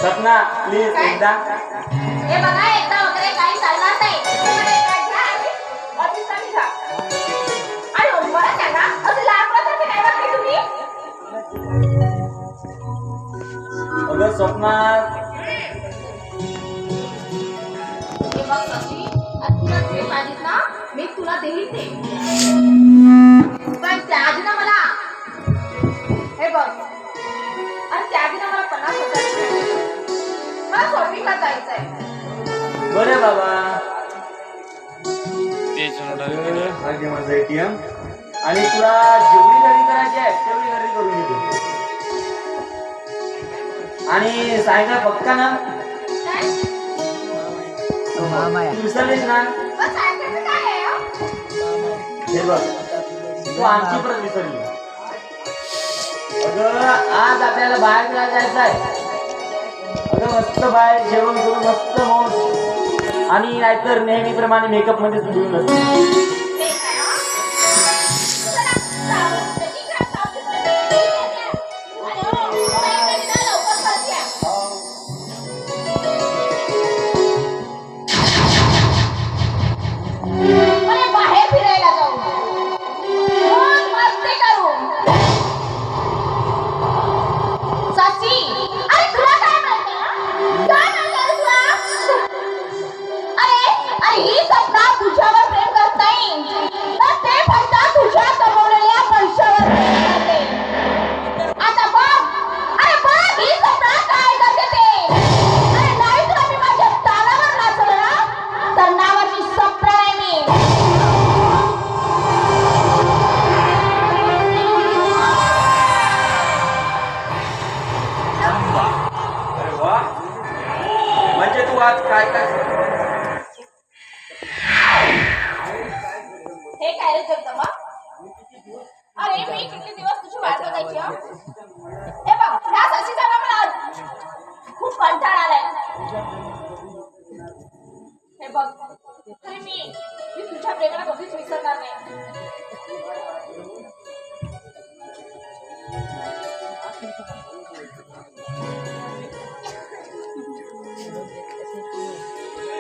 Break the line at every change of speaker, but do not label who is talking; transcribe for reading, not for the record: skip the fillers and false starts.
Sapna please एकदा
हे बघा एकदा वगैरे काही चालणार नाही. तुम्हाला एकदा घ्या आणि ऑफिसला निघा. आणि मला सांगा असं लांबवरती काय बघताय तुम्ही?
अगं स्वप्ना
हे बघ सची तुला जे पाहिजे ना मी तुला देईल ते. पण त्याआधी ना मला हे बघ आणि त्याआधी ना मला 50,000 मला शॉपिंगला जायचंय.
बरे बाबा
तेच
अगदी माझं ATM आणि तुला जेवढी खरेदी करायची आहे तेवढी खरेदी करून घेतो. आणि सायंकाळ पक्का ना
काय?
तू विसरलीस ना?
पण सायकलचं काय आहे हो?
हे बघ तू आमची परत विसरली. अगं आज आपल्याला बाहेर फिरायला जायचं आहे. अगं मस्त बाहेर जेवण करून मस्त मौज आणि नाहीतर नेहमीप्रमाणे मेकअप मध्ये सुरू नसतं.
ते काय हो? चला, जाऊ. ठीक आहे, जाऊ. आणि हो, सायकल ना लवकर परत या. अरे बाहेर फिरायला जाऊ. रोज मस्ती करू. साची, अरे तुला काय माहिती ना? काय माहिती तुला? अरे ही सपना तुझ्यावर प्रेम करत नाही. तर ते फक्त तुझ्या कमवलेल्या पैशावर प्रेम करते. आता बघ, अरे बघ ही सपना काय करते ते. अरे नाही तुला मी माझ्या तालावर नाचवलं ना तर नावाची सपना नाही मी.
अरे वा म्हणजे तू आज काय काय
हे काय रे जगदंबा? अरे मी किती दिवस तुझी वाट बघायची हं? हे बघ ह्या सशीचा ना